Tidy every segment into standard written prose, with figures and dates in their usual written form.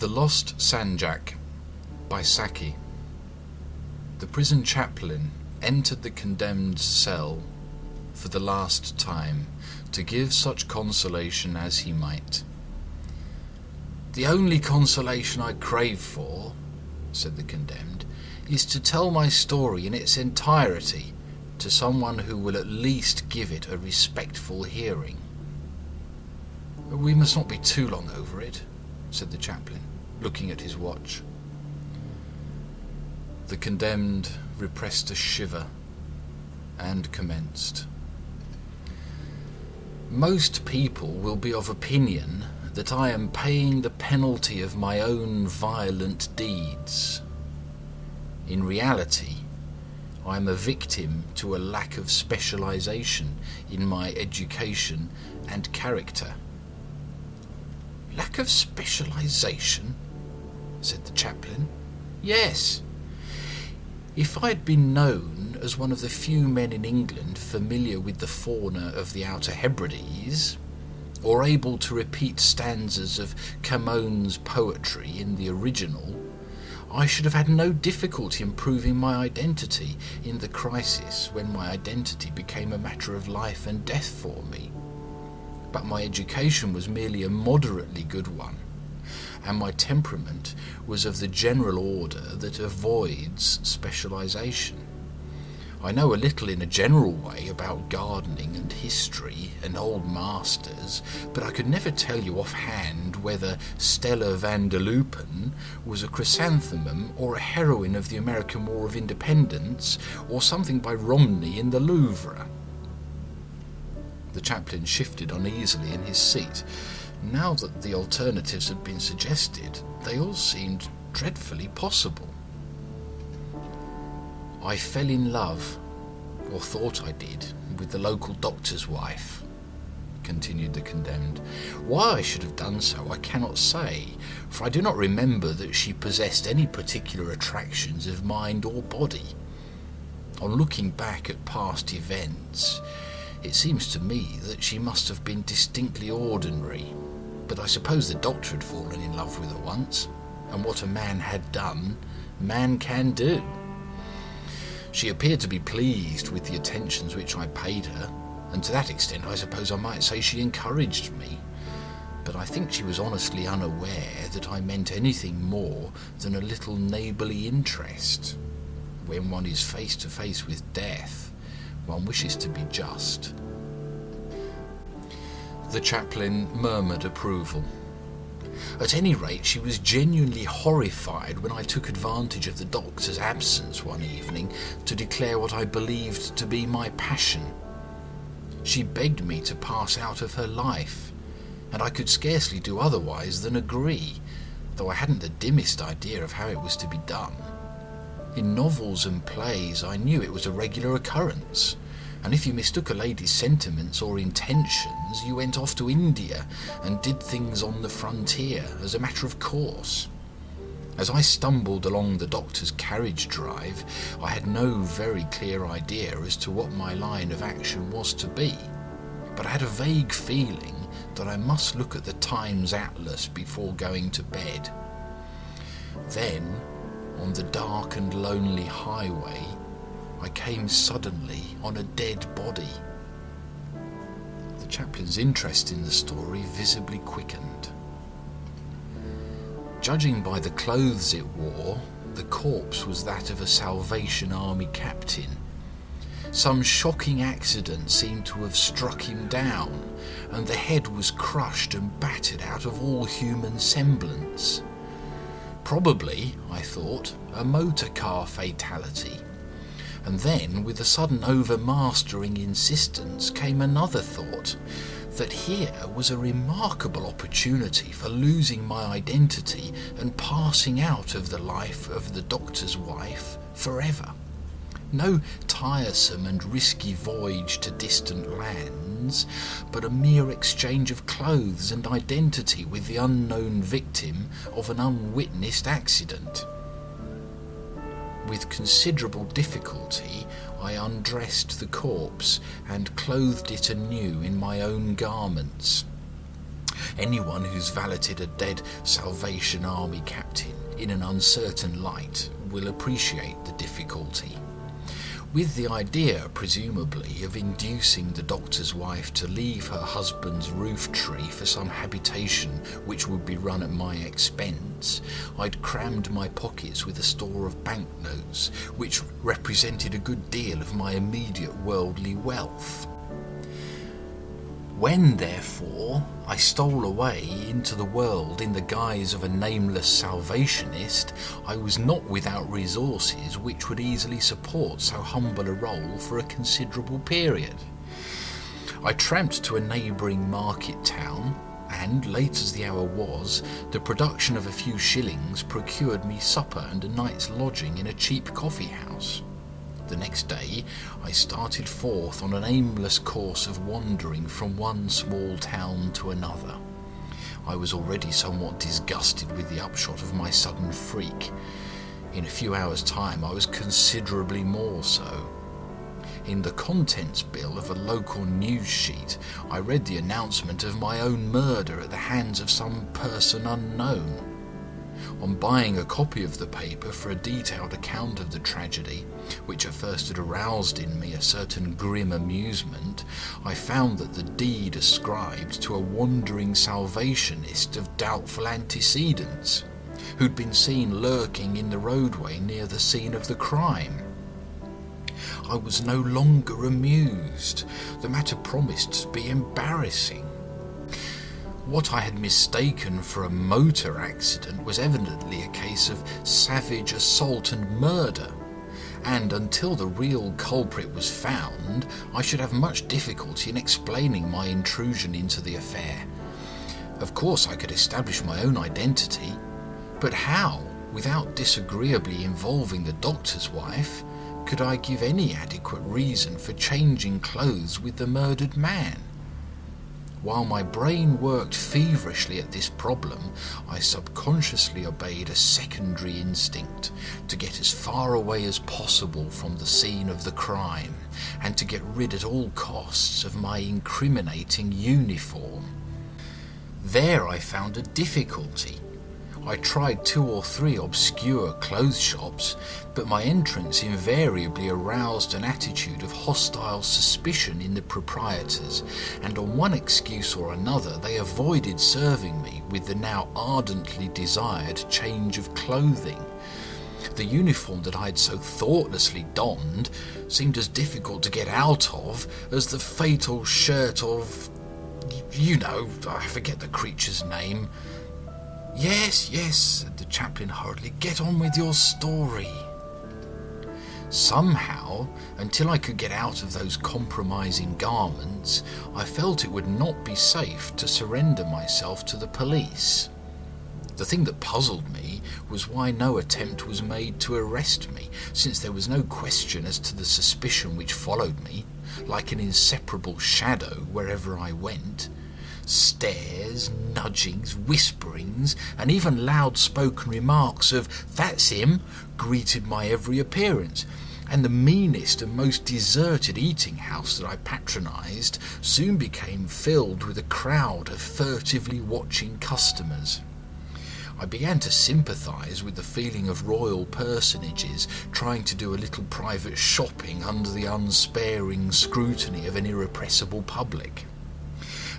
The Lost Sanjak by Saki. The prison chaplain entered the condemned's cell for the last time to give such consolation as he might. "The only consolation I crave for," said the condemned, "is to tell my story in its entirety to someone who will at least give it a respectful hearing." "We must not be too long over it," said the chaplain, looking at his watch. The condemned repressed a shiver and commenced. "Most people will be of opinion that I am paying the penalty of my own violent deeds. In reality, I am a victim to a lack of specialization in my education and character." "Lack of specialization?" said the chaplain. "Yes. If I'd been known as one of the few men in England familiar with the fauna of the Outer Hebrides, or able to repeat stanzas of Camone's poetry in the original, I should have had no difficulty in proving my identity in the crisis when my identity became a matter of life and death for me. But my education was merely a moderately good one, and my temperament was of the general order that avoids specialization. I know a little in a general way about gardening and history and old masters, but I could never tell you offhand whether Stella van der Loopen was a chrysanthemum or a heroine of the American War of Independence or something by Romney in the Louvre." The chaplain shifted uneasily in his seat. Now that the alternatives had been suggested, they all seemed dreadfully possible. "I fell in love, or thought I did, with the local doctor's wife," continued the condemned. "Why I should have done so I cannot say, for I do not remember that she possessed any particular attractions of mind or body. On looking back at past events, it seems to me that she must have been distinctly ordinary, but I suppose the doctor had fallen in love with her once, and what a man had done, man can do. She appeared to be pleased with the attentions which I paid her, and to that extent I suppose I might say she encouraged me, but I think she was honestly unaware that I meant anything more than a little neighbourly interest. When one is face to face with death, one wishes to be just." The chaplain murmured approval. "At any rate, she was genuinely horrified when I took advantage of the doctor's absence one evening to declare what I believed to be my passion. She begged me to pass out of her life, and I could scarcely do otherwise than agree, though I hadn't the dimmest idea of how it was to be done. In novels and plays I knew it was a regular occurrence, and if you mistook a lady's sentiments or intentions, you went off to India and did things on the frontier as a matter of course. As I stumbled along the doctor's carriage drive, I had no very clear idea as to what my line of action was to be, but I had a vague feeling that I must look at the Times Atlas before going to bed. Then, on the dark and lonely highway, I came suddenly on a dead body." The chaplain's interest in the story visibly quickened. Judging by the clothes it wore, the corpse was that of a Salvation Army captain. Some shocking accident seemed to have struck him down, and the head was crushed and battered out of all human semblance. Probably, I thought, a motor car fatality. And then, with a sudden overmastering insistence, came another thought, that here was a remarkable opportunity for losing my identity and passing out of the life of the doctor's wife forever. No tiresome and risky voyage to distant lands, but a mere exchange of clothes and identity with the unknown victim of an unwitnessed accident. With considerable difficulty, I undressed the corpse and clothed it anew in my own garments. Anyone who's valeted a dead Salvation Army captain in an uncertain light will appreciate the difficulty. With the idea, presumably, of inducing the doctor's wife to leave her husband's roof tree for some habitation which would be run at my expense, I'd crammed my pockets with a store of banknotes, which represented a good deal of my immediate worldly wealth. When, therefore, I stole away into the world in the guise of a nameless salvationist, I was not without resources which would easily support so humble a role for a considerable period. I tramped to a neighbouring market town, and, late as the hour was, the production of a few shillings procured me supper and a night's lodging in a cheap coffee house. The next day I started forth on an aimless course of wandering from one small town to another. I was already somewhat disgusted with the upshot of my sudden freak. In a few hours' time I was considerably more so. In the contents bill of a local news sheet I read the announcement of my own murder at the hands of some person unknown. On buying a copy of the paper for a detailed account of the tragedy, which at first had aroused in me a certain grim amusement, I found that the deed ascribed to a wandering Salvationist of doubtful antecedents, who'd been seen lurking in the roadway near the scene of the crime. I was no longer amused. The matter promised to be embarrassing. What I had mistaken for a motor accident was evidently a case of savage assault and murder, and until the real culprit was found, I should have much difficulty in explaining my intrusion into the affair. Of course I could establish my own identity, but how, without disagreeably involving the doctor's wife, could I give any adequate reason for changing clothes with the murdered man? While my brain worked feverishly at this problem, I subconsciously obeyed a secondary instinct to get as far away as possible from the scene of the crime and to get rid at all costs of my incriminating uniform. There I found a difficulty. I tried 2 or 3 obscure clothes shops, but my entrance invariably aroused an attitude of hostile suspicion in the proprietors, and on one excuse or another they avoided serving me with the now ardently desired change of clothing. The uniform that I had so thoughtlessly donned seemed as difficult to get out of as the fatal shirt of, I forget the creature's name. Yes, said the chaplain hurriedly, get on with your story. Somehow, until I could get out of those compromising garments, I felt it would not be safe to surrender myself to the police. The thing that puzzled me was why no attempt was made to arrest me, since there was no question as to the suspicion which followed me, like an inseparable shadow wherever I went. Stares, nudgings, whisperings, and even loud-spoken remarks of "that's him" greeted my every appearance, and the meanest and most deserted eating-house that I patronised soon became filled with a crowd of furtively watching customers. I began to sympathise with the feeling of royal personages trying to do a little private shopping under the unsparing scrutiny of an irrepressible public.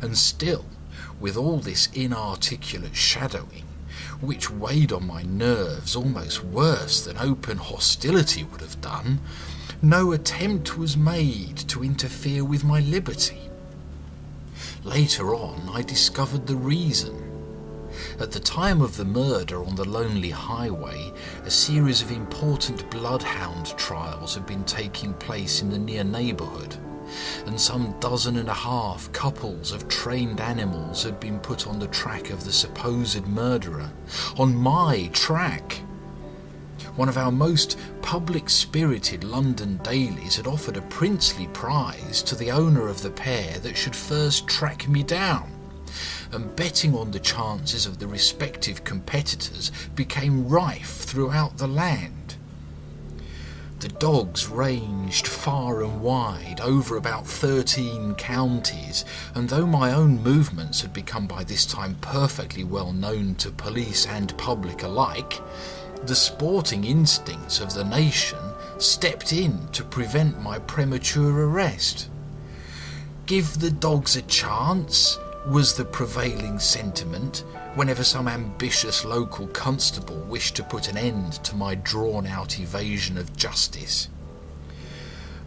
And still, with all this inarticulate shadowing, which weighed on my nerves almost worse than open hostility would have done, no attempt was made to interfere with my liberty. Later on, I discovered the reason. At the time of the murder on the lonely highway, a series of important bloodhound trials had been taking place in the near neighbourhood, and some 12.5 couples of trained animals had been put on the track of the supposed murderer. On my track! One of our most public-spirited London dailies had offered a princely prize to the owner of the pair that should first track me down, and betting on the chances of the respective competitors became rife throughout the land. The dogs ranged far and wide over about 13 counties, and though my own movements had become by this time perfectly well known to police and public alike, the sporting instincts of the nation stepped in to prevent my premature arrest. Give the dogs a chance was the prevailing sentiment whenever some ambitious local constable wished to put an end to my drawn-out evasion of justice.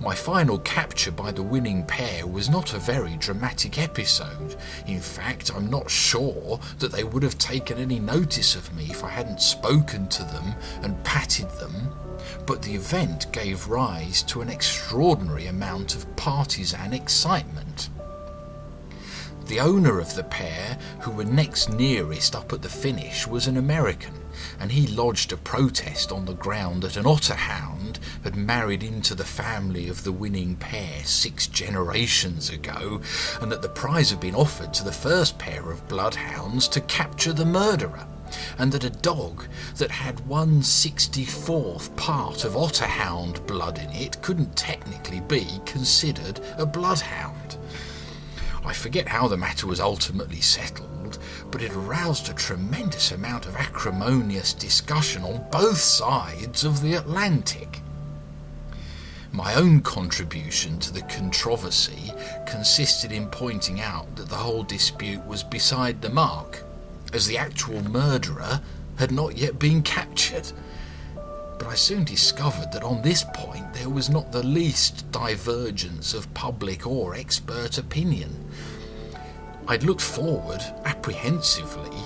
My final capture by the winning pair was not a very dramatic episode. In fact, I'm not sure that they would have taken any notice of me if I hadn't spoken to them and patted them, but the event gave rise to an extraordinary amount of partisan excitement. The owner of the pair, who were next nearest up at the finish, was an American, and he lodged a protest on the ground that an otter hound had married into the family of the winning pair 6 generations ago, and that the prize had been offered to the first pair of bloodhounds to capture the murderer, and that a dog that had 1/64th part of otter hound blood in it couldn't technically be considered a bloodhound. I forget how the matter was ultimately settled, but it aroused a tremendous amount of acrimonious discussion on both sides of the Atlantic. My own contribution to the controversy consisted in pointing out that the whole dispute was beside the mark, as the actual murderer had not yet been captured. But I soon discovered that on this point there was not the least divergence of public or expert opinion. I'd looked forward, apprehensively,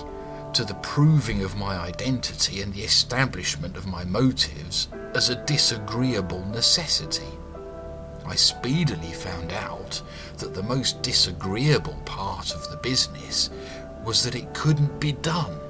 to the proving of my identity and the establishment of my motives as a disagreeable necessity. I speedily found out that the most disagreeable part of the business was that it couldn't be done.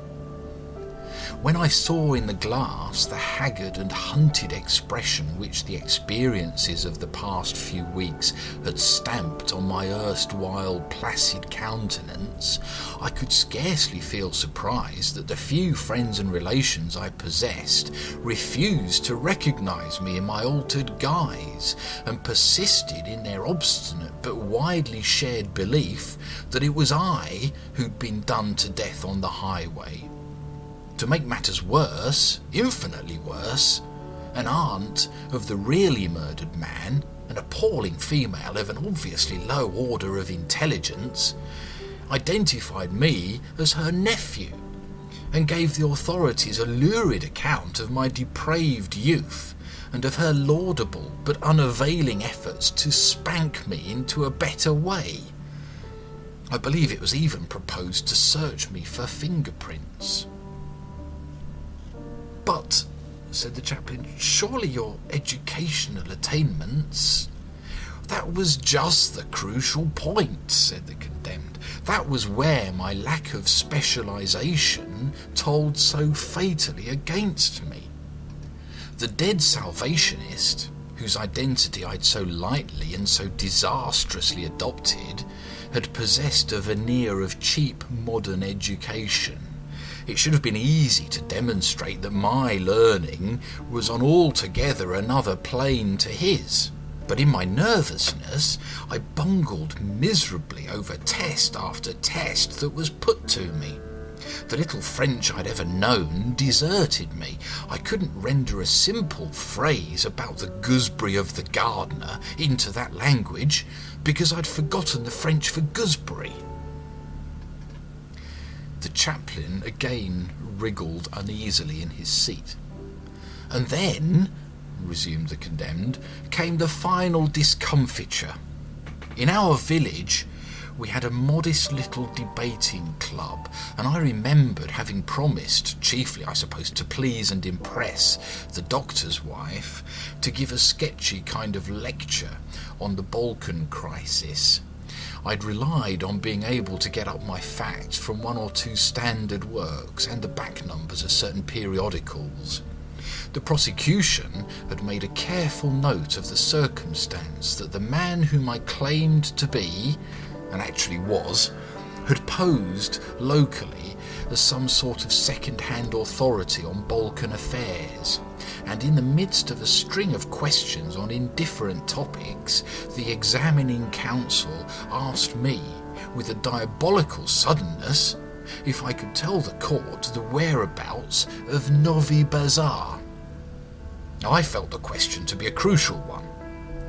When I saw in the glass the haggard and hunted expression which the experiences of the past few weeks had stamped on my erstwhile placid countenance, I could scarcely feel surprised that the few friends and relations I possessed refused to recognise me in my altered guise, and persisted in their obstinate but widely shared belief that it was I who'd been done to death on the highway. To make matters worse, infinitely worse, an aunt of the really murdered man, an appalling female of an obviously low order of intelligence, identified me as her nephew, and gave the authorities a lurid account of my depraved youth and of her laudable but unavailing efforts to spank me into a better way. I believe it was even proposed to search me for fingerprints. "But," said the chaplain, "surely your educational attainments—" "That was just the crucial point," said the condemned. "That was where my lack of specialisation told so fatally against me. The dead Salvationist, whose identity I'd so lightly and so disastrously adopted, had possessed a veneer of cheap modern education. It should have been easy to demonstrate that my learning was on altogether another plane to his. But in my nervousness, I bungled miserably over test after test that was put to me. The little French I'd ever known deserted me. I couldn't render a simple phrase about the gooseberry of the gardener into that language because I'd forgotten the French for gooseberry." The chaplain again wriggled uneasily in his seat. "And then," resumed the condemned, "came the final discomfiture. In our village we had a modest little debating club, and I remembered having promised, chiefly I suppose to please and impress the doctor's wife, to give a sketchy kind of lecture on the Balkan crisis. I'd relied on being able to get up my facts from 1 or 2 standard works and the back numbers of certain periodicals. The prosecution had made a careful note of the circumstance that the man whom I claimed to be, and actually was, had posed locally as some sort of second-hand authority on Balkan affairs, and in the midst of a string of questions on indifferent topics, the examining counsel asked me, with a diabolical suddenness, if I could tell the court the whereabouts of Novi Bazar. I felt the question to be a crucial one.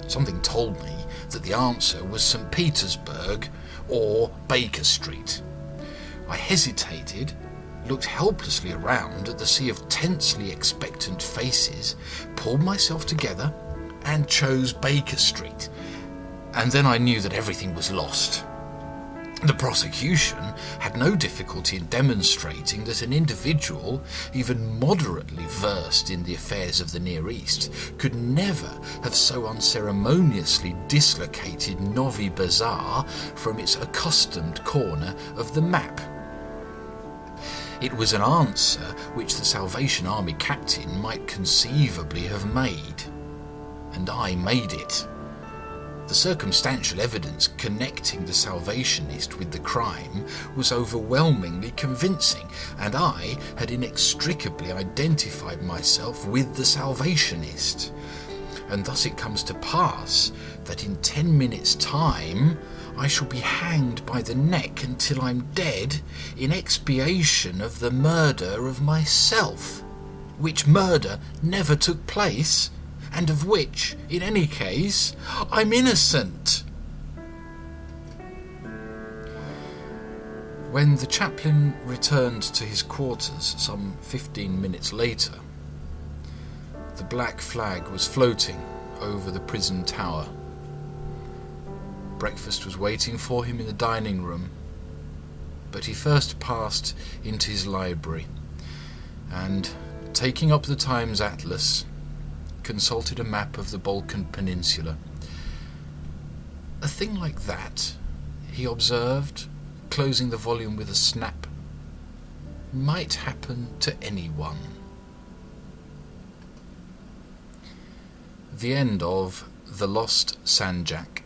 Something told me that the answer was St. Petersburg or Baker Street. I hesitated, looked helplessly around at the sea of tensely expectant faces, pulled myself together, and chose Baker Street. And then I knew that everything was lost. The prosecution had no difficulty in demonstrating that an individual, even moderately versed in the affairs of the Near East, could never have so unceremoniously dislocated Novi Bazar from its accustomed corner of the map. It was an answer which the Salvation Army captain might conceivably have made, and I made it. The circumstantial evidence connecting the Salvationist with the crime was overwhelmingly convincing, and I had inextricably identified myself with the Salvationist. And thus it comes to pass that in 10 minutes' time I shall be hanged by the neck until I'm dead in expiation of the murder of myself, which murder never took place, and of which, in any case, I'm innocent. When the chaplain returned to his quarters some 15 minutes later, the black flag was floating over the prison tower. Breakfast was waiting for him in the dining room, but he first passed into his library and, taking up the Times Atlas, consulted a map of the Balkan Peninsula. A thing like that, he observed, closing the volume with a snap, might happen to anyone. The end of The Lost Sanjak